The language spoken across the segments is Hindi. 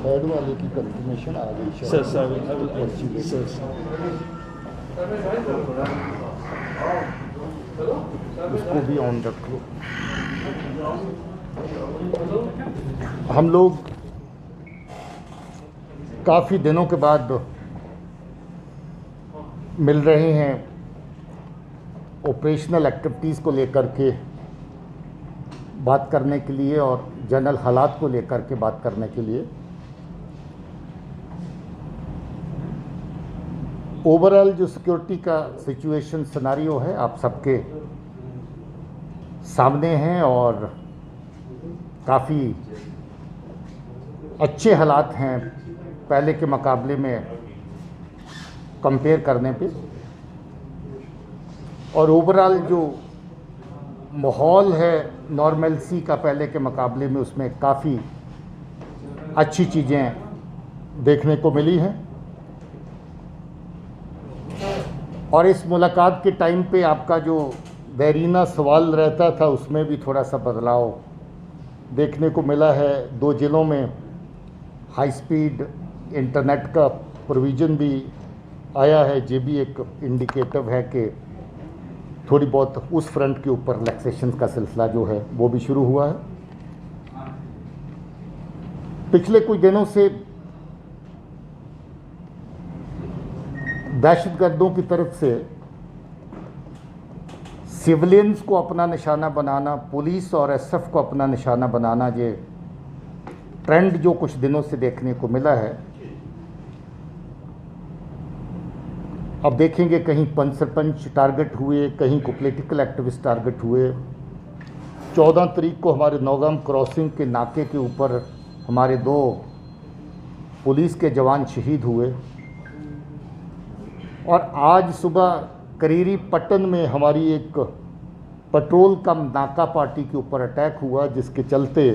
थर्ड वाले की कंफर्मेशन आ गई सर सर उसको भी ऑन रख लो। हम लोग काफ़ी दिनों के बाद मिल रहे हैं ऑपरेशनल एक्टिविटीज़ को लेकर के बात करने के लिए और जनरल हालात को लेकर के बात करने के लिए। ओवरऑल जो सिक्योरिटी का सिचुएशन सिनारियो है आप सबके सामने हैं और काफ़ी अच्छे हालात हैं पहले के मुकाबले में कंपेयर करने पे। और ओवरऑल जो माहौल है नॉर्मलसी का पहले के मुकाबले में, उसमें काफ़ी अच्छी चीज़ें देखने को मिली हैं। और इस मुलाकात के टाइम पे आपका जो देरीना सवाल रहता था उसमें भी थोड़ा सा बदलाव देखने को मिला है। 2 ज़िलों में हाई स्पीड इंटरनेट का प्रोविज़न भी आया है, ये भी एक इंडिकेटिव है कि थोड़ी बहुत उस फ्रंट के ऊपर रिलैक्सेशन का सिलसिला जो है वो भी शुरू हुआ है। पिछले कुछ दिनों से दहशतगर्दों की तरफ से सिविलियंस को अपना निशाना बनाना, पुलिस और एसएफ को अपना निशाना बनाना, ये ट्रेंड जो कुछ दिनों से देखने को मिला है। अब देखेंगे कहीं पंच सरपंच टारगेट हुए, कहीं को पॉलिटिकल एक्टिविस्ट टारगेट हुए। 14 तारीख को हमारे नौगाम क्रॉसिंग के नाके के ऊपर हमारे 2 पुलिस के जवान शहीद हुए। और आज सुबह करीरी पट्टन में हमारी एक पेट्रोल कम नाका पार्टी के ऊपर अटैक हुआ, जिसके चलते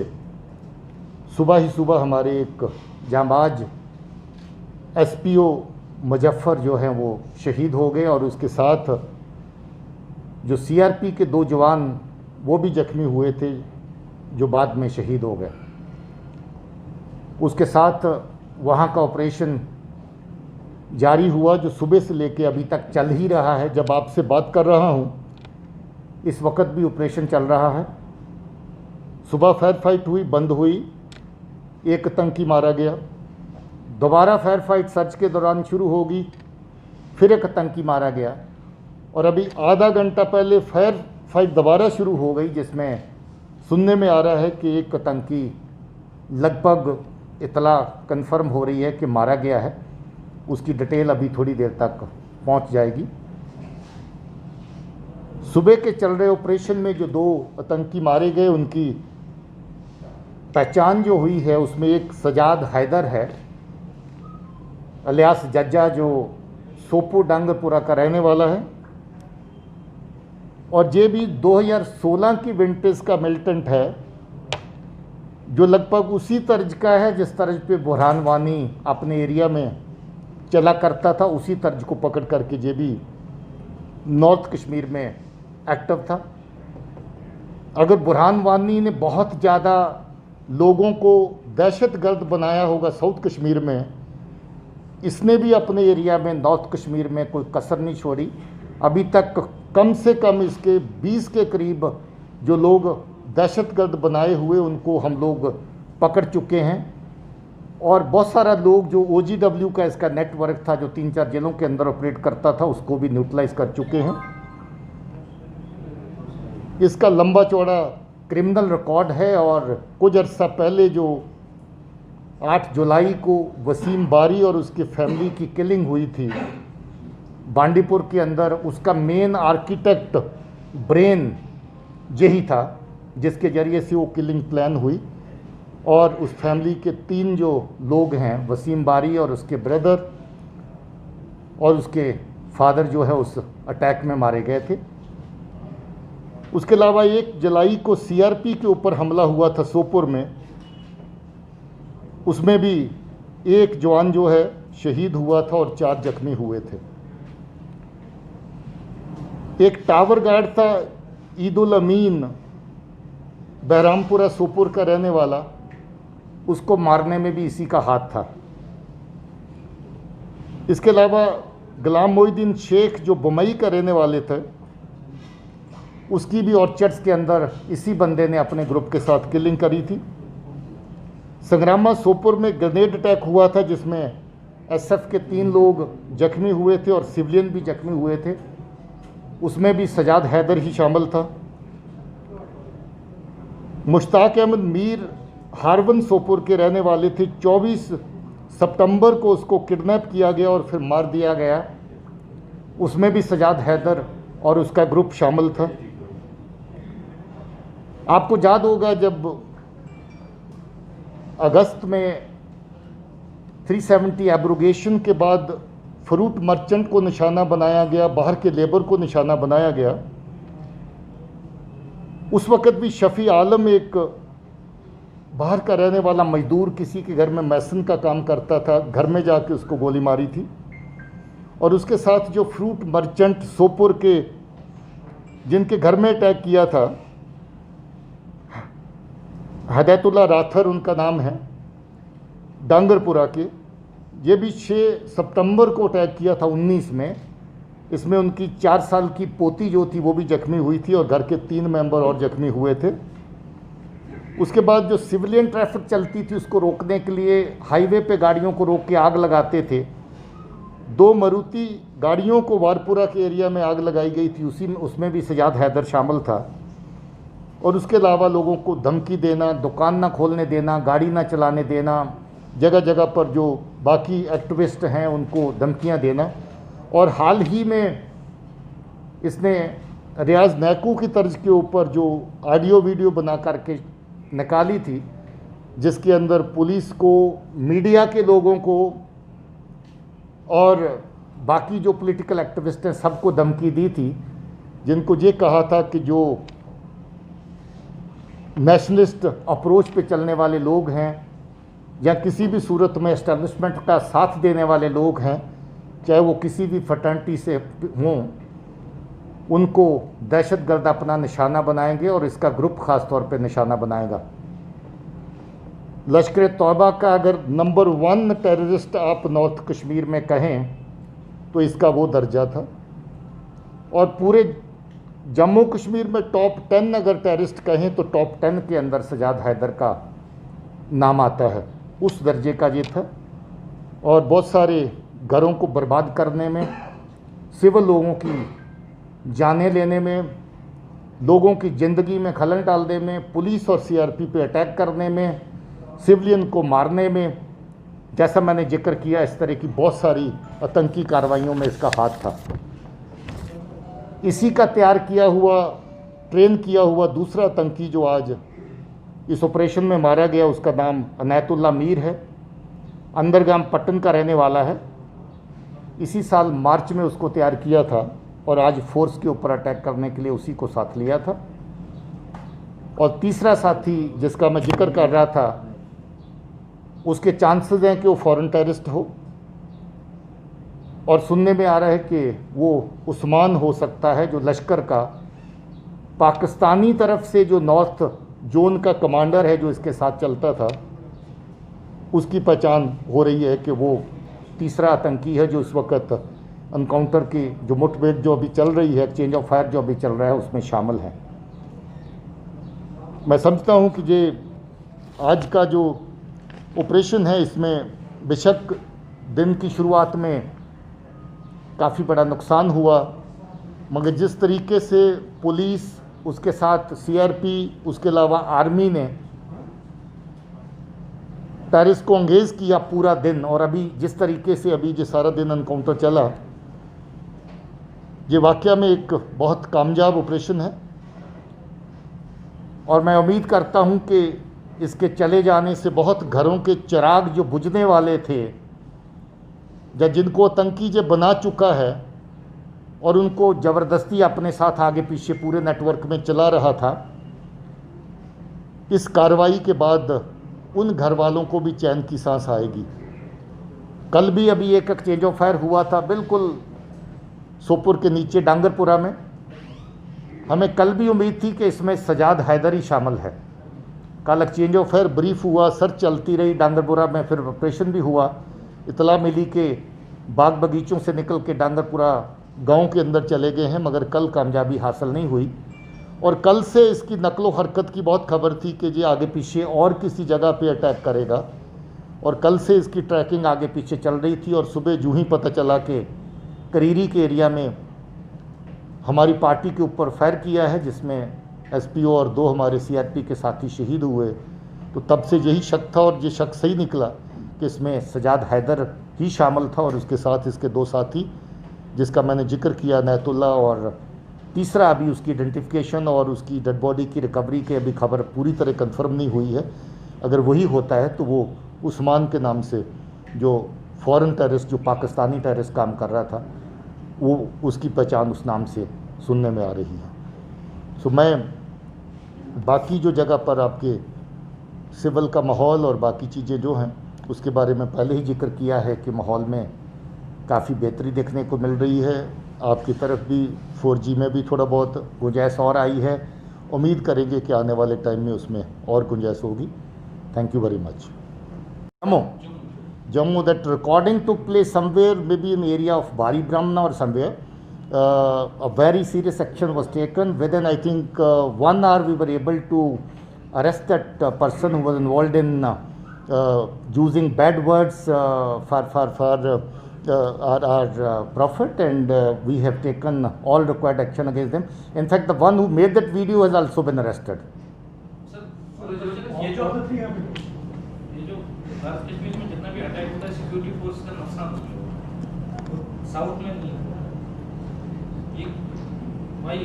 सुबह ही सुबह हमारे एक जांबाज एसपीओ मुजफ्फर जो हैं वो शहीद हो गए और उसके साथ जो सीआरपी के 2 जवान वो भी जख्मी हुए थे जो बाद में शहीद हो गए। उसके साथ वहाँ का ऑपरेशन जारी हुआ जो सुबह से लेके अभी तक चल ही रहा है। जब आपसे बात कर रहा हूँ इस वक्त भी ऑपरेशन चल रहा है। सुबह फायर फाइट हुई, बंद हुई, एक आतंकी मारा गया। दोबारा फायर फाइट सर्च के दौरान शुरू होगी, फिर एक आतंकी मारा गया। और अभी आधा घंटा पहले फायर फाइट दोबारा शुरू हो गई, जिसमें सुनने में आ रहा है कि एक आतंकी लगभग इतला कंफर्म हो रही है कि मारा गया है। उसकी डिटेल अभी थोड़ी देर तक पहुंच जाएगी। सुबह के चल रहे ऑपरेशन में जो 2 आतंकी मारे गए उनकी पहचान जो हुई है उसमें एक सजाद हैदर है अलियास जज्जा, जो सोपो डांगरपुरा का रहने वाला है। और ये भी 2016 की विंटेज का मिलिटेंट है जो लगभग उसी तर्ज का है जिस तर्ज पे बुरहान वानी अपने एरिया में चला करता था। उसी तर्ज को पकड़ करके ये भी नॉर्थ कश्मीर में एक्टिव था। अगर बुरहान वानी ने बहुत ज़्यादा लोगों को दहशतगर्द बनाया होगा साउथ कश्मीर में, इसने भी अपने एरिया में नॉर्थ कश्मीर में कोई कसर नहीं छोड़ी। अभी तक कम से कम इसके 20 के करीब जो लोग दहशतगर्द बनाए हुए उनको हम लोग पकड़ चुके हैं। और बहुत सारा लोग जो OGW का इसका नेटवर्क था जो 3-4 जिलों के अंदर ऑपरेट करता था उसको भी न्यूट्रलाइज कर चुके हैं। इसका लंबा चौड़ा क्रिमिनल रिकॉर्ड है। और कुछ अर्सा पहले जो 8 जुलाई को वसीम बारी और उसकी फैमिली की किलिंग हुई थी बांडीपुर के अंदर, उसका मेन आर्किटेक्ट ब्रेन यही था जिसके ज़रिए से वो किलिंग प्लान हुई। और उस फैमिली के 3 जो लोग हैं, वसीम बारी और उसके ब्रदर और उसके फादर जो है उस अटैक में मारे गए थे। उसके अलावा 1 जुलाई को सीआरपी के ऊपर हमला हुआ था सोपोर में, उसमें भी 1 जवान जो है शहीद हुआ था और 4 जख्मी हुए थे। एक टावर गार्ड था ईदुल अमीन बहरामपुरा सोपुर का रहने वाला, उसको मारने में भी इसी का हाथ था। इसके अलावा गुलाम मोहिउद्दीन शेख जो बम्बई का रहने वाले थे, उसकी भी ऑर्चर्ड्स के अंदर इसी बंदे ने अपने ग्रुप के साथ किलिंग करी थी। संग्रामा सोपुर में ग्रेनेड अटैक हुआ था जिसमें एसएफ के 3 लोग जख्मी हुए थे और सिविलियन भी जख्मी हुए थे, उसमें भी सजाद हैदर ही शामिल था। मुश्ताक अहमद मीर हारवन सोपुर के रहने वाले थे। 24 सितंबर को उसको किडनैप किया गया और फिर मार दिया गया, उसमें भी सजाद हैदर और उसका ग्रुप शामिल था। आपको याद होगा जब अगस्त में 370 एब्रोगेशन के बाद फ्रूट मर्चेंट को निशाना बनाया गया, बाहर के लेबर को निशाना बनाया गया, उस वक़्त भी शफ़ी आलम एक बाहर का रहने वाला मजदूर किसी के घर में मैसन का काम करता था, घर में जाके उसको गोली मारी थी। और उसके साथ जो फ्रूट मर्चेंट सोपुर के जिनके घर में अटैक किया था, हदायतुल्लाह राथर उनका नाम है, डांगरपुरा के, ये भी 6 सितंबर को अटैक किया था 19 में। इसमें उनकी 4 साल की पोती जो थी वो भी जख्मी हुई थी और घर के 3 मेंबर और जख्मी हुए थे। उसके बाद जो सिविलियन ट्रैफिक चलती थी उसको रोकने के लिए हाईवे पे गाड़ियों को रोक के आग लगाते थे। 2 मारुति गाड़ियों को वारपुरा के एरिया में आग लगाई गई थी, उसमें भी सजाद हैदर शामिल था। और उसके अलावा लोगों को धमकी देना, दुकान ना खोलने देना, गाड़ी ना चलाने देना, जगह जगह पर जो बाकी एक्टिविस्ट हैं उनको धमकियां देना। और हाल ही में इसने रियाज नैकू की तर्ज के ऊपर जो ऑडियो वीडियो बना करके निकाली थी, जिसके अंदर पुलिस को, मीडिया के लोगों को और बाकी जो पॉलिटिकल एक्टिविस्ट हैं सबको धमकी दी थी, जिनको ये कहा था कि जो नेशनलिस्ट अप्रोच पे चलने वाले लोग हैं या किसी भी सूरत में एस्टेब्लिशमेंट का साथ देने वाले लोग हैं, चाहे वो किसी भी फ्रैटर्निटी से हों, उनको दहशतगर्द अपना निशाना बनाएंगे और इसका ग्रुप ख़ास तौर पे निशाना बनाएगा। लश्कर तौबा का अगर नंबर 1 टेररिस्ट आप नॉर्थ कश्मीर में कहें तो इसका वो दर्जा था। और पूरे जम्मू कश्मीर में टॉप 10 अगर टेररिस्ट कहें तो टॉप 10 के अंदर सजाद हैदर का नाम आता है, उस दर्जे का ये था। और बहुत सारे घरों को बर्बाद करने में, सिविल लोगों की जानें लेने में, लोगों की ज़िंदगी में खलल डालने में, पुलिस और सीआरपी पे अटैक करने में, सिविलियन को मारने में, जैसा मैंने जिक्र किया, इस तरह की बहुत सारी आतंकी कार्रवाइयों में इसका हाथ था। इसी का तैयार किया हुआ, ट्रेन किया हुआ दूसरा आतंकी जो आज इस ऑपरेशन में मारा गया, उसका नाम अनायतुल्लाह मीर है, अंदरगाम पट्टन का रहने वाला है। इसी साल मार्च में उसको तैयार किया था और आज फोर्स के ऊपर अटैक करने के लिए उसी को साथ लिया था। और तीसरा साथी जिसका मैं जिक्र कर रहा था, उसके चांसेस हैं कि वो फॉरेन टेररिस्ट हो, और सुनने में आ रहा है कि वो उस्मान हो सकता है, जो लश्कर का पाकिस्तानी तरफ से जो नॉर्थ जोन का कमांडर है जो इसके साथ चलता था, उसकी पहचान हो रही है कि वो तीसरा आतंकी है जो इस वक्त एनकाउंटर की जो मुठभेड़ जो अभी चल रही है, एक्सचेंज ऑफ फायर जो अभी चल रहा है, उसमें शामिल है। मैं समझता हूँ कि ये आज का जो ऑपरेशन है, इसमें बेशक दिन की शुरुआत में काफ़ी बड़ा नुकसान हुआ, मगर जिस तरीके से पुलिस, उसके साथ सीआरपी, उसके अलावा आर्मी ने टेररिस्ट को अंगेज किया पूरा दिन, और अभी जिस तरीके से अभी जो सारा दिन एनकाउंटर चला, ये वाकया में एक बहुत कामयाब ऑपरेशन है। और मैं उम्मीद करता हूँ कि इसके चले जाने से बहुत घरों के चिराग जो बुझने वाले थे, या जिनको आतंकी जो बना चुका है और उनको ज़बरदस्ती अपने साथ आगे पीछे पूरे नेटवर्क में चला रहा था, इस कार्रवाई के बाद उन घर वालों को भी चैन की सांस आएगी। कल भी अभी एक एक्सचेंज ऑफ फायर हुआ था बिल्कुल सोपुर के नीचे डांगरपुरा में, हमें कल भी उम्मीद थी कि इसमें सजाद हैदरी शामिल है। कल एक्सचेंज ऑफ फायर ब्रीफ हुआ, सर्च चलती रही, डांगरपुरा में फिर ऑपरेशन भी हुआ। इतला मिली कि बाग बगीचों से निकल के डांगरपुरा गांव के अंदर चले गए हैं, मगर कल कामयाबी हासिल नहीं हुई। और कल से इसकी नकलो हरकत की बहुत खबर थी कि ये आगे पीछे और किसी जगह पे अटैक करेगा, और कल से इसकी ट्रैकिंग आगे पीछे चल रही थी। और सुबह जूँ ही पता चला कि करीरी के एरिया में हमारी पार्टी के ऊपर फायर किया है, जिसमें एसपीओ और 2 हमारे सीआरपी के साथी शहीद हुए, तो तब से यही शक था और ये शक सही निकला कि इसमें सजाद हैदर ही शामिल था और उसके साथ इसके 2 साथी, जिसका मैंने जिक्र किया, नैतुल्ला, और तीसरा अभी उसकी आइडेंटिफिकेशन और उसकी डेड बॉडी की रिकवरी की अभी खबर पूरी तरह कंफर्म नहीं हुई है। अगर वही होता है तो वो उस्मान के नाम से जो फॉरेन टेररिस्ट, जो पाकिस्तानी टेररिस्ट काम कर रहा था, वो उसकी पहचान उस नाम से सुनने में आ रही है। सो मैं बाकी जो जगह पर आपके सिविल का माहौल और बाकी चीज़ें जो हैं उसके बारे में पहले ही जिक्र किया है कि माहौल में काफ़ी बेहतरी देखने को मिल रही है। आपकी तरफ भी 4G में भी थोड़ा बहुत गुंजाइश और आई है। उम्मीद करेंगे कि आने वाले टाइम में उसमें और गुंजाइश होगी। Thank you very much. Jammu, that recording took place somewhere, maybe in the area of Bari Brahmana or somewhere. A very serious action was taken. Within, I think, 1 hour, we were able to arrest that person who was involved in using bad words for our prophet, and we have taken all required action against them. In fact, the one who made that video has also been arrested. Kashmir में जितना भी अटैक होता है सिक्योरिटी फोर्स का नुकसान होता है, साउथ में नहीं होता। ये वाई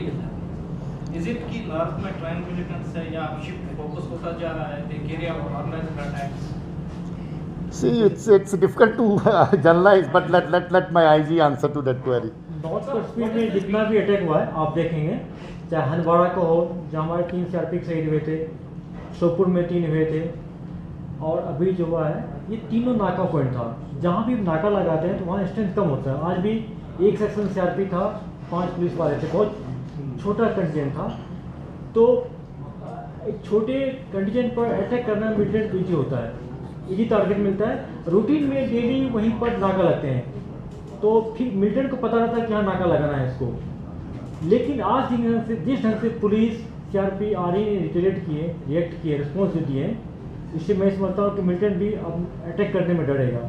इज इट कि नॉर्थ में ट्राइंग मिलिटेंट्स है या शिफ्ट फोकस होता जा रहा है, they carry out organised attacks? See, it's difficult to generalize, but let my IG answer to that query. North Kashmir में जितना भी अटैक हुआ है आप देखेंगे, चाहे हंदवाड़ा का हो जहाँ हमारे 3 CRP शहीद हुए थे, शोपुर में 3 हुए थे, और अभी जो हुआ है ये तीनों नाका पॉइंट था। जहाँ भी नाका लगाते हैं तो वहाँ स्ट्रेंथ कम होता है। आज भी एक सेक्शन CRP था, 5 पुलिस वाले थे, बहुत छोटा कंटीजेंट था। तो एक छोटे कंटीजेंट पर अटैक करना मिलिटेंट ईजी होता है, ईजी टारगेट मिलता है। रूटीन में डेली वहीं पर नाका लगते हैं, तो फिर मिलिटेंट को पता रहता है कि हाँ नाका लगाना है इसको। लेकिन आज जिस ढंग से पुलिस CRP आर्मी ने रिएक्ट किए, रिस्पॉन्स दिए, इससे मैं समझता हूँ कि मिलिटेंट भी अब अटैक करने में डरेगा।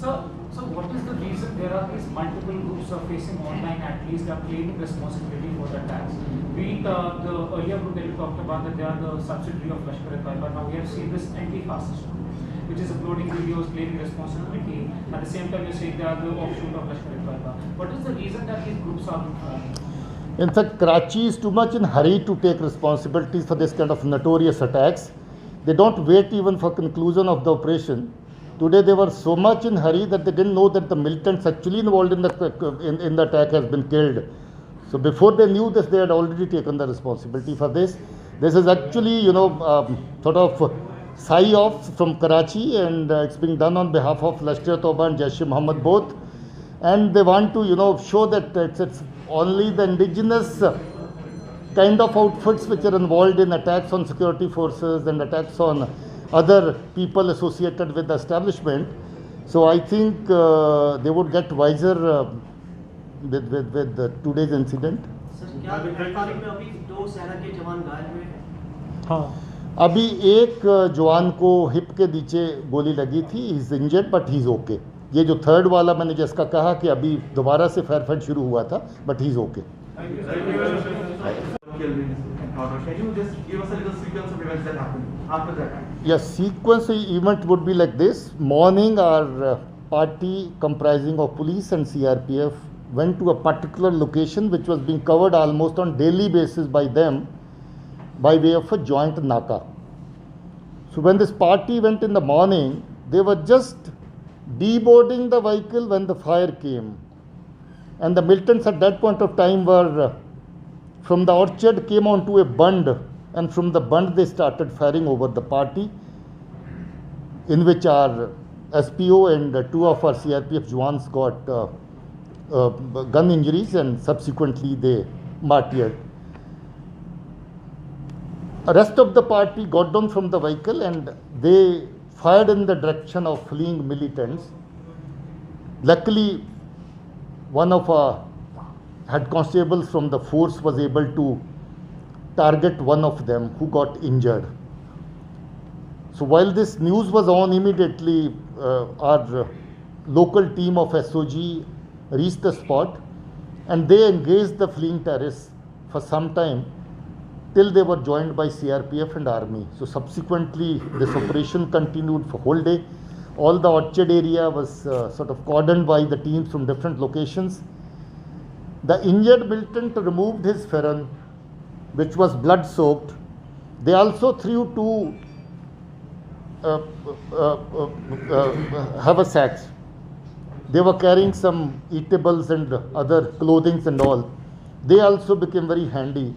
So what is the reason there are these multiple groups are facing online, at least are claiming responsibility for the attacks? Be it the earlier group that you talked about, that they are the subsidiary of Lashkar-e-Taiba. Now we have seen this anti-fascist group, which is uploading videos claiming responsibility. At the same time, you're saying they are the offshoot of Lashkar-e-Taiba. What is the reason that these groups are? In fact, Karachi is too much in hurry to take responsibilities for this kind of notorious attacks. They don't wait even for conclusion of the operation. Today they were so much in hurry that they didn't know that the militants actually involved in the attack has been killed. So before they knew this, they had already taken the responsibility for this. This is actually, sort of psy-ops from Karachi, and it's being done on behalf of Lashkar-e-Taiba and Jaish-e-Mohammed both. And they want to, show that it's only the indigenous kind of outfits which are involved in attacks on security forces and attacks on other people associated with the establishment. So I think they would get wiser with today's incident. क्या गिरफ्तारी में अभी 2 सेना के जवान घायल हुए हैं? हाँ, अभी एक जवान को हिप के नीचे गोली लगी थी, he is injured but he is okay. ये जो 3rd वाला मैंने जिसका कहा कि अभी दोबारा से फायर फाइट शुरू हुआ था, but he is okay. Can you just give us a little sequence of events that happened after that? Yes, sequence event would be like this. Morning, our party comprising of police and CRPF went to a particular location which was being covered almost on daily basis by them by way of a joint naka. So when this party went in the morning, they were just deboarding the vehicle when the fire came. And the militants at that point of time were from the orchard came onto a bund, and from the bund they started firing over the party, in which our SPO and 2 of our CRPF jawans got gun injuries, and subsequently they martyred. The rest of the party got down from the vehicle and they fired in the direction of fleeing militants. Luckily, one of our head constables from the force was able to target one of them who got injured. So while this news was on, immediately our local team of SOG reached the spot and they engaged the fleeing terrorists for some time till they were joined by CRPF and army. So subsequently this operation continued for whole day. All the orchard area was sort of cordoned by the teams from different locations. The injured militant removed his Ferran, which was blood soaked. They also threw two haversacks. They were carrying some eatables and other clothing and all. They also became very handy.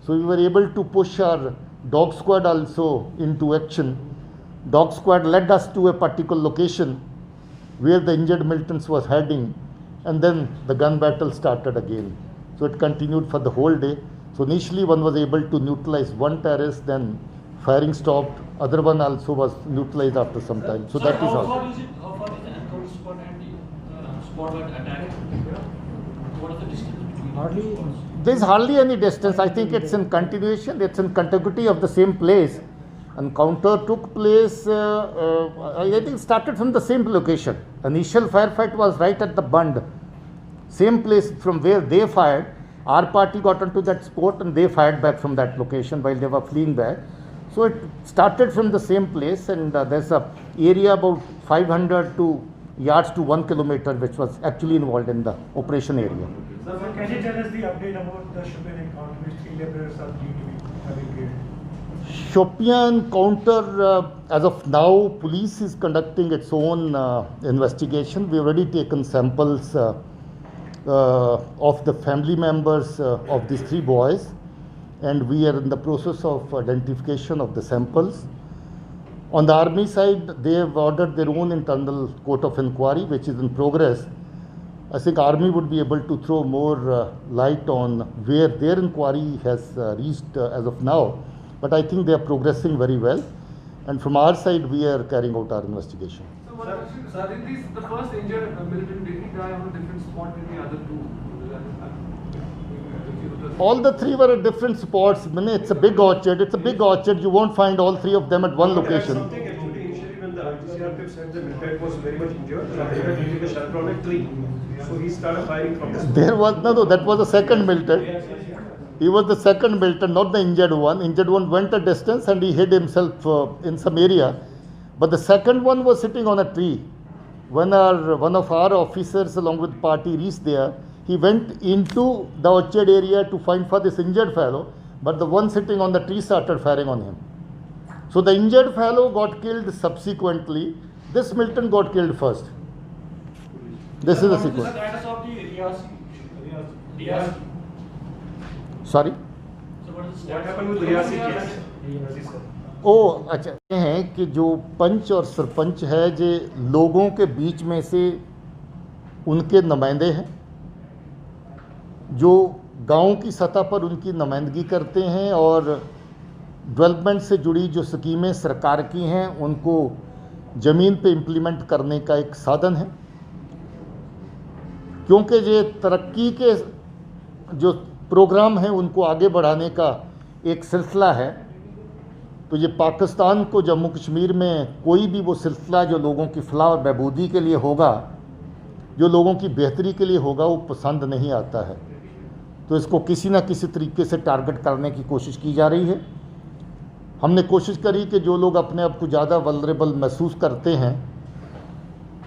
So we were able to push our dog squad also into action. Dog squad led us to a particular location where the injured militants was hiding, and then the gun battle started again. So it continued for the whole day. So initially one was able to neutralize one terrorist, then firing stopped. Other one also was neutralized after some time. So that is how all. far is the encounter spot and the spot that attack? What is the distance between Hardly. the spots? There is hardly any distance. I think it's in continuation. It's in contiguity of the same place. Encounter took place, I think it started from the same location. Initial firefight was right at the Bund. Same place from where they fired. Our party got onto that spot and they fired back from that location while they were fleeing back. So it started from the same place, and there's a area about 500 yards to 1 kilometer which was actually involved in the operation area. Sir, can you tell us the update about the Shopian encounter which 3 laborers are due to be having killed? Shopian encounter, as of now, police is conducting its own investigation. We've already taken samples of the family members of these 3 boys, and we are in the process of identification of the samples. On the army side, they have ordered their own internal court of inquiry, which is in progress. I think army would be able to throw more light on where their inquiry has reached as of now. But I think they are progressing very well, and from our side we are carrying out our investigation. So what sir, in this, the first injured militant, did he die on a different spot than the other 2? All the 3 were at different spots. It's a big orchard. It's a big orchard. You won't find all 3 of them at one location. Something actually initially when the CRPF said the militant was very much injured, they were using the shelter on a tree. So he started firing from the spot. There was no, that was the second militant. He was the second militant, not the injured one. Injured one went a distance and he hid himself in some area. But the second one was sitting on a tree. When one of our officers along with party reached there, he went into the orchard area to find for this injured fellow, but the one sitting on the tree started firing on him. So the injured fellow got killed subsequently. This militant got killed first. This is the What is the sequence. status of the Riyasi? Sorry? So what is the What status happened of with the Riyasi Riyasi? case? ओ अच्छा, ये है कि जो पंच और सरपंच है जे लोगों के बीच में से उनके नुमाइंदे हैं जो गांव की सतह पर उनकी नुमाइंदगी करते हैं और डेवलपमेंट से जुड़ी जो स्कीमें सरकार की हैं उनको ज़मीन पे इम्प्लीमेंट करने का एक साधन है। क्योंकि ये तरक्की के जो प्रोग्राम हैं उनको आगे बढ़ाने का एक सिलसिला है, तो ये पाकिस्तान को जम्मू कश्मीर में कोई भी वो सिलसिला जो लोगों की फलाह और बहबूदी के लिए होगा, जो लोगों की बेहतरी के लिए होगा, वो पसंद नहीं आता है। तो इसको किसी न किसी तरीके से टारगेट करने की कोशिश की जा रही है। हमने कोशिश करी कि जो लोग अपने आप को ज़्यादा वल्नरेबल महसूस करते हैं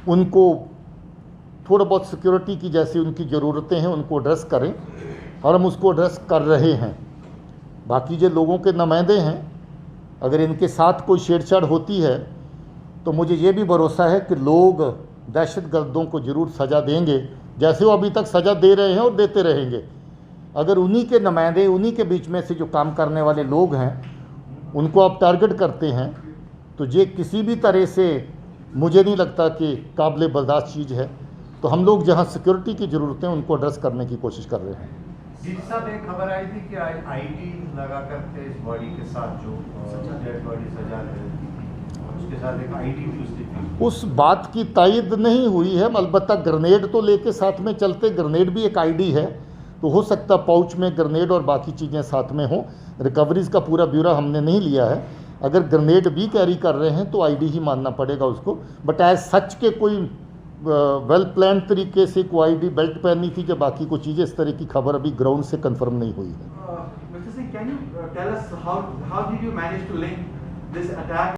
उनको थोड़ा बहुत सिक्योरिटी की जैसी उनकी ज़रूरतें हैं उनको एड्रेस करें, और हम उसको एड्रेस कर रहे हैं। बाकी जो लोगों के नुमाइंदे हैं, अगर इनके साथ कोई छेड़छाड़ होती है तो मुझे ये भी भरोसा है कि लोग दहशतगर्दों को ज़रूर सज़ा देंगे, जैसे वो अभी तक सज़ा दे रहे हैं और देते रहेंगे। अगर उन्हीं के नुमाइंदे, उन्हीं के बीच में से जो काम करने वाले लोग हैं उनको आप टारगेट करते हैं, तो ये किसी भी तरह से मुझे नहीं लगता कि काबिल बर्दाश्त चीज़ है। तो हम लोग जहाँ सिक्योरिटी की ज़रूरत है उनको एड्रेस करने की कोशिश कर रहे हैं। जी साहब, एक खबर आई थी कि आईडी लगा करके इस बॉडी के साथ जो डेड बॉडी सजा रही थी और उसके साथ एक आईडी भी उसकी थी। उस बात की तायद नहीं हुई है, अलबत्ता ग्रेनेड तो लेके साथ में चलते, ग्रेनेड भी एक आईडी है, तो हो सकता पाउच में ग्रेनेड और बाकी चीज़ें साथ में हों। रिकवरीज का पूरा ब्यौरा हमने नहीं लिया है, अगर ग्रेनेड भी कैरी कर रहे हैं तो आईडी ही मानना पड़ेगा उसको। बट एज सच के कोई वेल प्लान तरीके से कोई आईडी बेल्ट पहनी थी या बाकी कोई चीज़ें, इस तरह की खबर अभी ग्राउंड से कंफर्म नहीं हुई है। Mr. Singh, can you tell us how did you manage to link this attack